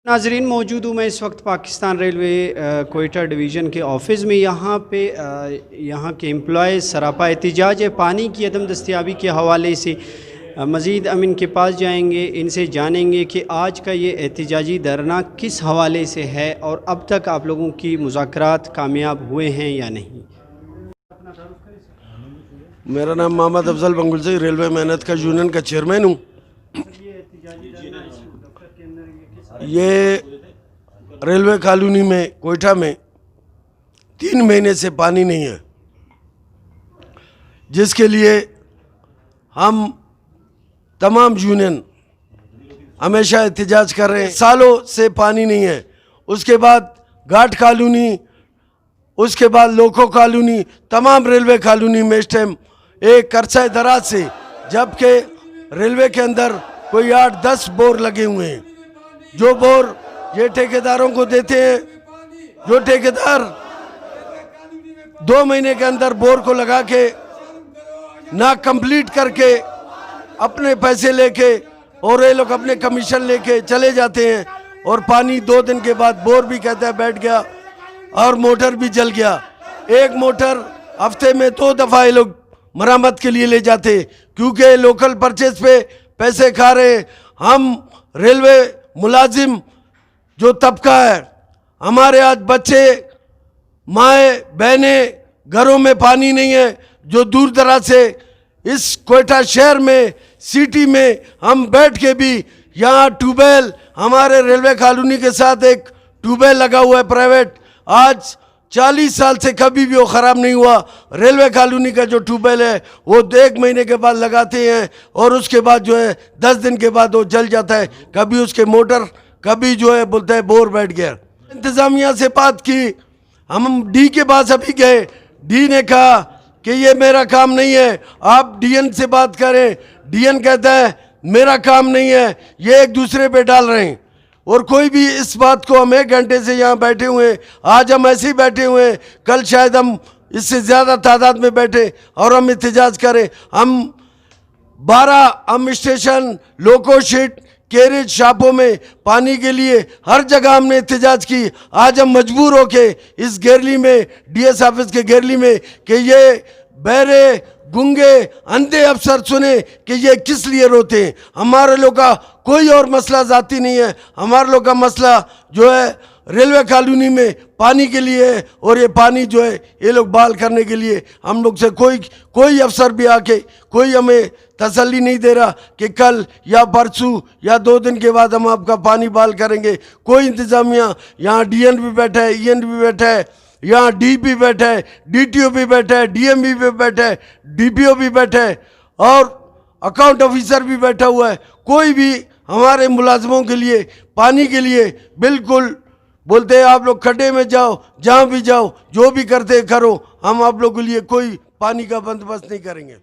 नाजरीन मौजूद हूँ मैं इस वक्त पाकिस्तान रेलवे कोयटा डिवीज़न के ऑफ़िस में। यहाँ पे यहाँ के एम्प्लॉयज़ सरापा एहतिजाज है पानी की अदम दस्तियाबी के हवाले से। मज़ीद हम इनके पास जाएंगे, इनसे जानेंगे कि आज का ये एहतिजाजी धरना किस हवाले से है और अब तक आप लोगों की मुज़ाकरात कामयाब हुए हैं या नहीं। मेरा नाम मोहम्मद अफजल बंगुल से रेलवे मेहनत का यूनियन का चेयरमैन हूँ। ये रेलवे कॉलोनी में कोयटा में 3 महीने से पानी नहीं है, जिसके लिए हम तमाम यूनियन हमेशा एहतिजाज कर रहे हैं। सालों से पानी नहीं है। उसके बाद घाट कॉलोनी, उसके बाद लोको कॉलोनी, तमाम रेलवे कॉलोनी में इस टाइम एक अरसा दराज से, जबकि रेलवे के अंदर कोई 8-10 बोर लगे हुए हैं। जो बोर ये ठेकेदारों को देते हैं, जो ठेकेदार 2 महीने के अंदर बोर को लगा के ना कंप्लीट करके अपने पैसे लेके और ये लोग अपने कमीशन लेके चले जाते हैं, और पानी 2 दिन के बाद बोर भी कहता है बैठ गया और मोटर भी जल गया। एक मोटर हफ्ते में 2 दफ़ा ये लोग मरम्मत के लिए ले जाते, क्योंकि लोकल परचेज पे पैसे खा रहे। हम रेलवे मुलाजिम जो तबका है, हमारे आज बच्चे, माए, बहनें, घरों में पानी नहीं है। जो दूर दराज से इस कोयटा शहर में, सिटी में हम बैठ के भी यहाँ ट्यूबवेल, हमारे रेलवे कॉलोनी के साथ एक ट्यूबवेल लगा हुआ है प्राइवेट, आज 40 साल से कभी भी वो ख़राब नहीं हुआ। रेलवे कॉलोनी का जो ट्यूबवेल है वो 1 महीने के बाद लगाते हैं और उसके बाद जो है 10 दिन के बाद वो जल जाता है। कभी उसके मोटर, कभी जो है बोलते हैं बोर बैठ गया। इंतज़ामिया से बात की, हम डी के पास अभी गए, डी ने कहा कि ये मेरा काम नहीं है, आप डीएन से बात करें। डीएन कहता है मेरा काम नहीं है, ये एक दूसरे पे डाल रहे हैं। और कोई भी इस बात को, हम 1 घंटे से यहाँ बैठे हुए हैं, आज हम ऐसे ही बैठे हुए हैं, कल शायद हम इससे ज़्यादा तादाद में बैठे और हम एहतिजाज करें। हम 12 स्टेशन, लोको शीट, कैरेज शॉपों में पानी के लिए हर जगह हमने एहतिजाज की। आज हम मजबूर होके इस घेरली में, डीएस ऑफिस के घेरली में, कि ये बहरे, गूंगे, अंधे अफसर सुने कि ये किस लिए रोते हैं। हमारे लोग का कोई और मसला जाती नहीं है, हमारे लोग का मसला जो है रेलवे कॉलोनी में पानी के लिए है। और ये पानी जो है ये लोग बहाल करने के लिए हम लोग से कोई अफसर भी आके कोई हमें तसल्ली नहीं दे रहा कि कल या परसों या 2 दिन के बाद हम आपका पानी बहाल करेंगे। कोई इंतज़ामिया, यहाँ डीएन भी बैठा है, ईएन भी बैठा है, यहाँ डी भी बैठा है, डीटीओ भी बैठा है, डीएमबी भी बैठा है, डीपीओ भी बैठा है और अकाउंट ऑफिसर भी बैठा हुआ है। कोई भी हमारे मुलाजमों के लिए, पानी के लिए बिल्कुल बोलते हैं आप लोग खड्डे में जाओ, जहाँ भी जाओ, जो भी करते करो, हम आप लोगों के लिए कोई पानी का बंदोबस्त नहीं करेंगे।